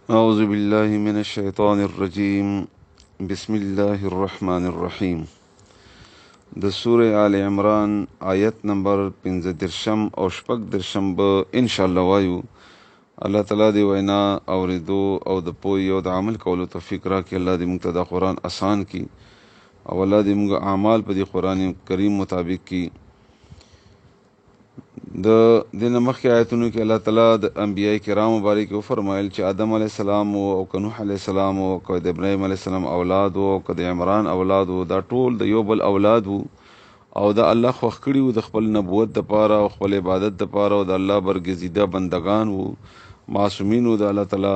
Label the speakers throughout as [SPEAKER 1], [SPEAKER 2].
[SPEAKER 1] أعوذ بالله من الشيطان الرجيم. بسم الله الرحمن الرحيم. د سورة آل عمران آیت نمبر 15 او شپږ درشم به ان شاء الله وایو. الله تعالی دی وینا اوریدو او د پوی او د عمل کولو توفیق راکړي. الله دې موږ ته د قرآن آسان کړي او الله دې موږ اعمال په دې قرآن کریم مطابق کړي. د دینه مخکې آیتونو کې الله تعالی د انبیای کرامو باره کې وفرمایل چې آدم علیه السلام او که نوح علیه السلام او که د ابراهیم علیه السلام اولاد او که د عمران اولاد و، دا ټول د یو بل اولاد وو او د الله خوښ کړي وو د خپل نبوت دپاره او خپل عبادت دپاره او د الله برګزیده بندگان وو، معصومین وو د الله تعالی.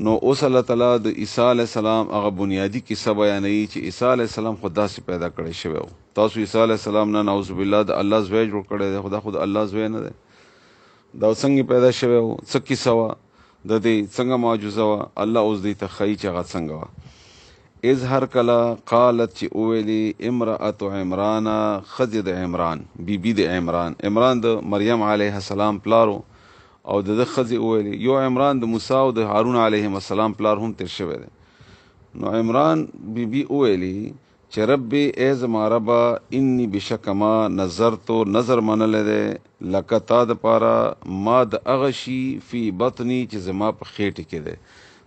[SPEAKER 1] نو اوس الله تعالی د عیسی علیه السلام هغه بنیادی کیسه بیانوي چې عیسی علیه السلام خو داسې پیدا کړی شوی و. تاسو عیسی علیه السلام نه نعوذ بالله د الله زوی جوړ کړی دی، خدا خود الله زوی نه دی. دا څنګه پیدا شوی و، څه کیسه وه د دې، څنګه معجزه وه، الله اوس دې ته ښایي چې هغه څنګه وه. اذ هر کله قالت چې اوویلې امرأة عمران، ښځې د عمران، بیبي د عمران. عمران د مریم علیه السلام پلارو او د ښځې وویلې. یو عمران د موسی او د هارون علیهم السلام پلار هم تیر شوی دی. نو عمران بیبي وویلې چې ربي ای زما ربه انی بشک ما نظرتو نظر منلی دی لکه تا دپاره ما د هغه شي فی بطني چې زما په خېټې کې دی.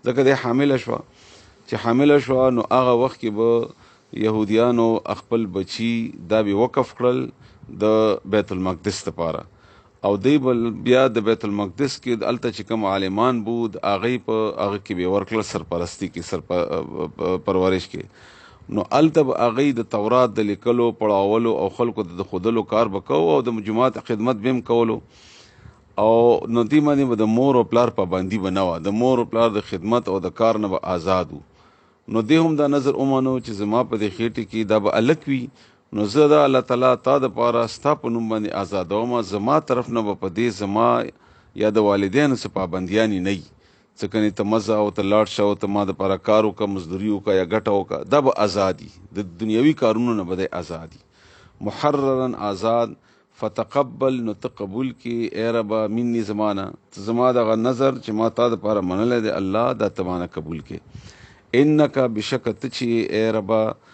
[SPEAKER 1] ځکه دی حامله شوه، چې حامله شوه نو هغه وخت کې به یهودیانو خپل بچي دا به وقف کړل د بیت المقدس دپاره او دی بل بیا د بیت المقدس کې دلته چې کوم عالمان بود هغې په هغه کې به ورکړل سرپرستی کې پرورش کې. نو هلته به هغې د تورات د لیکلو پړاولو او خلکو د ښودلو کار به کوو او د جومات خدمت به هم کولو. او نو دې باندې به د مور او پلار پابندي به نه وه، د مور او پلار د خدمت او د کار نه به آزاد وو. نو دې هم دا نظر ومنو چې زما په دې خېټې کې دا به هلک وي، نو زه دا الله تعالی تا دپاره ستا په نوم باندې آزادوم، زما طرف نه به په دې زما یا د والدینو څه پابندیانې نه وي. څه کنې ته مزه او ته لاړ شه او ته ما دپاره کار وکړه، مزدوري وکړه یا ګټه وکړه، دا به ازاد وي، د دنیوي کارونو نه به دی ازاد وي. محررا آزاد. فتقبل، نو ته قبول کې ای ربه مني زمانه، ته زما دغه نظر چې ما تا دپاره منلی دی الله، دا ته مانه قبول کې. انکه بشکه ته چې ای ربه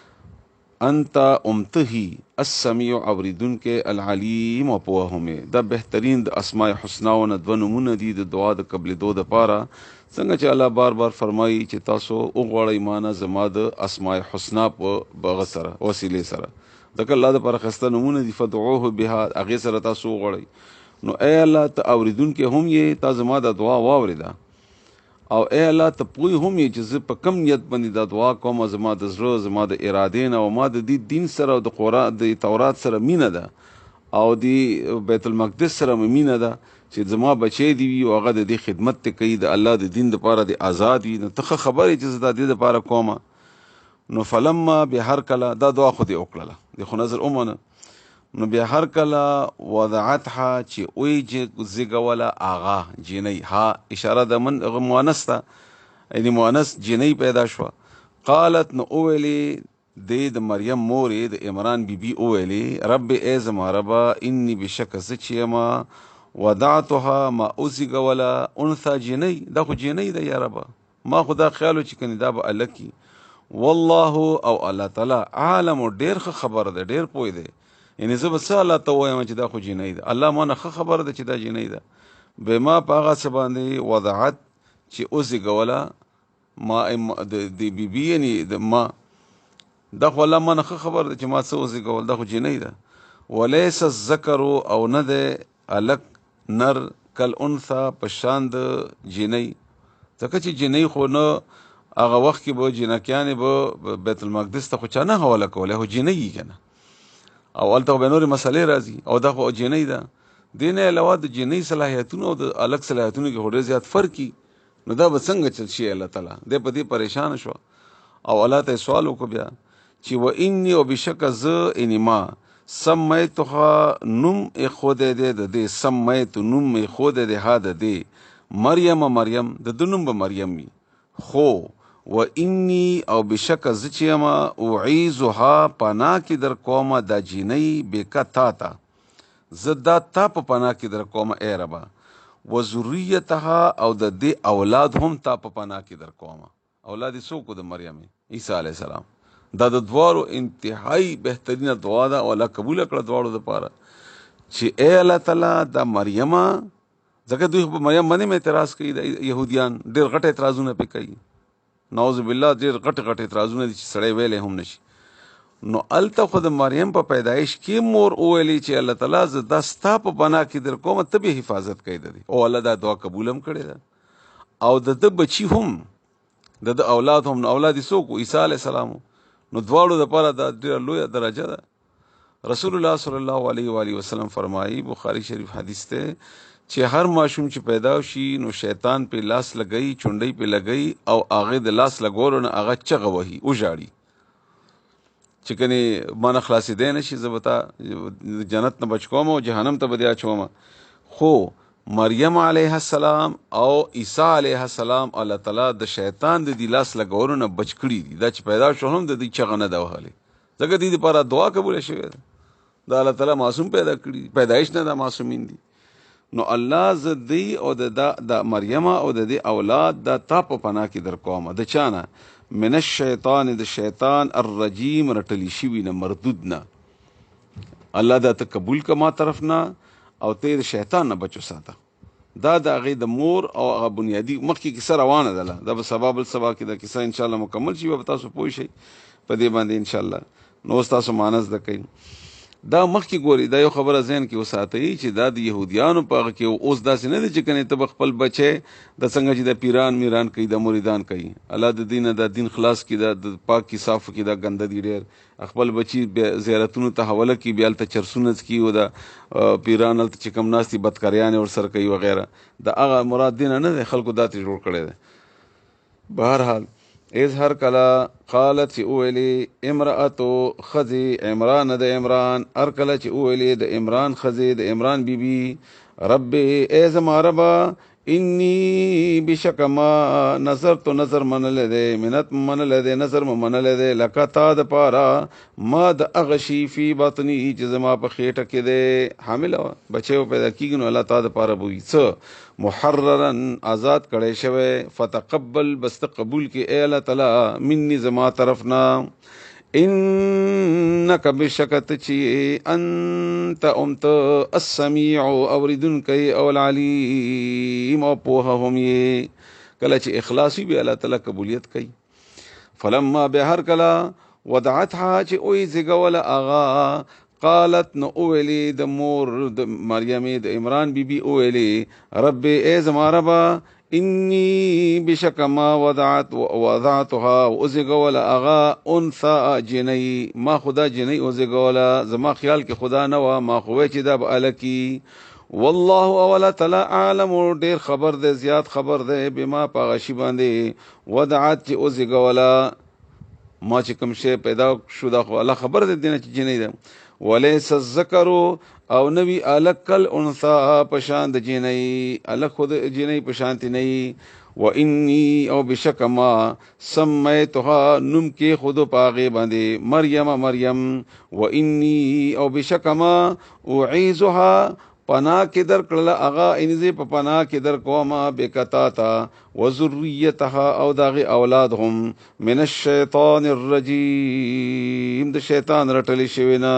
[SPEAKER 1] انت امتهی السمیع اوریدون کې العلیم و پوه همې. دا بهترین د اسماء حسناو نه دوه نومونه دي د دعا د قبلېدو دپاره. څنګه چې الله بار بار فرمایي چې تاسو وغواړئ مانه زما د اسماء حسنا په بغه سره وسیلې سره، ځکه الله دپاره ښایسته نومونه دي. فدعوه بها، هغې سره تاسو وغواړئ. نو ای الله ته اوریدون کې هم یې، تا زما د دعا واورېده او ای الله ته پوی هم یې چې زه په کم نیت باندې دا دعا کوم، زما د زړه زما د ارادې نه او ما د دې دین سره او د قرآن د تورات سره مینه ده او د بیت المقدس سره مې مینه ده چې زما بچی دی وي او هغه د دې خدمت ته کوي، د الله د دین دپاره د آزاد وي. نو ته ښه خبرې چې زه د دې دپاره کومه. نو فلما بیا هر کله دا دعا خو دې وکړله، د خو نظر ومنه. نو بیا هر کله وضعتها چې اوی زیږوله آغا جینۍ، ها اشاره د من مؤنث ته، یعنې مؤنث جینۍ پیدا شوه. قالت، نو اوویلې د مریم مورې د عمران بیبي اوویلې رب ای زما ربه انی بشک زه چې یمه وضعتها ما اوزیږوله انثا جینۍ، دا خو جینۍ ده یا ربه، ما خو دا خیال و چې کنې دا به هلک وي. والله او الله تعالی عالم ډېر ښه خبر ده، ډېر پوه دی. یعنی زه به څه الله ته ووایم چې دا خو جینۍ ده، الله مانه ښه خبره ده چې دا جینۍ ده. بما په هغه څه باندې وضعت چې وزېږوله ما د بیبي، یعنی د ما، دا خو الله مانه ښه خبره ده چې ما څه وزېږول، دا خو جینۍ ده. ولیس الذکر، او نه دی هلک نر کالانثی په شان د جینۍ، ځکه چې جینۍ خو نه هغه وخت کې به جینکیانې به بیت المقدس ته خو چا نه حواله کولی، خو جینۍ یي که نه، او هلته به نورې مسلې راځي او دا خو جینۍ ده. دې نه علاوه د جینۍ صلاحیتونو او د هلک صلاحیتونو کې خو ډېر زیات فرق وي. نو دا به څنګه چل شي الله تعالی، دی په دې پریشانه شوه او الله ته یې سوال وکړو بیا چې و انی، او بشکه زه یعنې ما سمیتها نوم ایښودی دی د دې، سمیتو نوم ایښودی دی ها د دې مریم، مریم د ده نوم به مریم وي. خو و انی، او بشک زه چې یم اعیذها پناه کې در کومه دا جینۍ بیکه تا ته، زه دا تا په پناه کې در کومه ای ربه. و ذریتها او د دې اولاد هم تا په پناه کې در کوم. اولاد یې څوک د مریم عیسی علیه السلام. دا د دواړو انتهایی بهترینه دعا ده او الله قبول کړه دواړو دپاره چې اے الله تعالی دا مریمه، ځکه دوی په مریم باندې اعتراض کوي د یهودیان، ډېر غټ اعتراضونه پې کوي، نعوذ بالله ډېر غټ غټ اعتراضونه دي چې سړی ویلی هم نشي. نو الته خو د مریم په پیدایش کې مور وویلي چې الله تعالی زه دا ستا په پناه کې در کوم، ته به حفاظت کوي د دې، او الله دا دعا قبول هم کړې ده. او د ده بچي هم د اولاد هم، نو اولاد یې څوک و؟ عیسی علیه السلام. نو دواړو دپاره دا ډېره لویه درجه ده. رسول الله صلی الله علیه و آله وسلم فرمایي، بخاری شریف حدیث ته، چې هر ماشوم چې پیدا شي نو شیطان په لاس لګئی، چونډۍ په لګئی او هغې د لاس لګولو نه هغه چغه وهي، وژاړي چې کنې ما نه خلاصېدی نه شي، زه به تا جنت نه بچ کوم او جهنم ته به دې اچوم. خو مریم علیه السلام او عیسی علیه السلام الله تعالی د شیطان د دې لاس لګولو نه بچ کړي دي. دا چې پیدا شو هم د دوی چغه نه ده وهلې، ځکه دې دپاره دعا قبوله شوې ده. دا الله تعالی معصوم پیدا کړي، پیدایش نه دا معصومین دي. نو الله زه دی او د مریم او د دې اولاد دا تا په پناه کې در کوم. د چا نه؟ من الشیطان، د شیطان الرجیم، رټلی شوي نه، مردود نه. الله دا ته قبول که ما طرف نه، او ته د شیطان نه بچو ساته. دا د هغې د مور او هغه بنیادي مخکې کیسه روانه ده، دا به سبا بل سبا کې دا کیسه انشاءالله مکمل شي، به تاسو پوه شئ په دې باندې انشاءالله. نو اوس تاسو معنی زده کوئ. دا مخکې ګوري، دا یو خبره ذهن کې وساتئ چې دا د یهودیانو په هغه کې اوس داسې نه دی چې کنې ته به خپل بچی د څنګه چې د پیران میران کوي، د مریدان کوي. الله د دین دا دین خلاص کړي، د پاک کې صاف کړي، دا ګنده دي ډېر. خپل بچي زیارتونو ته حواله کړي، بیا هلته چرسونه څکي، او د پیران هلته چې کوم ناست دي بدکاریانې ورسره کوي وغیره. د هغه مراد دین نه دی، خلکو دا ترې جوړ کړی دی. بهرحال از هر کلا قالت چې اوویلې امرأتو ښځې عمران د عمران، هر کله چې اوویلې د عمران ښځې د عمران بیبي، رب ای زما ربه، انی بشکه ما نظرت نظر منلی دی، منت منلی دی، نظر مو منلی دی، لکه تا دپاره ما د هغه شي فی باطني چې زما په خېټه کې دی، حامله وه، بچی و پیدا کېږي، نو الله تعالی دپاره به وي څه محررن آزاد کړی شوی. فتقبل، بس ته قبول کې اے الله تعالی منی زما طرف نه، انک بشکت چې انت امت السمیع اوریدونکی او العلیم او پوهه هم یې. کله چې اخلاص وي بیا الله تعالی قبولیت کوي. فلما به هر کله ودعتها چې اوی زیږوله هغه، قالت نو اویلی د مور د مریمې د عمران بیبي اویلی، رب ای زما ربه، انی بشک ما وضعتها وزیږوله هغه انثى جنۍ، ما خدا جنۍ وزیږوله، زما خیال کې خدا نه وه، ما خو وی چې دا به الکي. والله او الله تعالی عالم، ډیر خبر دی، زیات خبر دی، بما په هغه شي باندې وضعت چې وزیږوله، ما چې کوم شی پیدا شو دا خو الله خبر دی دینه چې جنۍ ده. ولیس الذکر، او نوی الک کل انثى پشان د جنۍ، الک خود جنۍ پشانتی نئی. و انی او بشک ما سمیتها، نم کې خود پاغه باندې مریم مریم. و انی او بشک ما اعیذها، پناه کې در کړله هغه، انځې په پناه کې در کومه بکتا تا، و ذریتها او داغه اولاد هم، من الشیطان الرجیم، د شیطان رټلی شوی نه.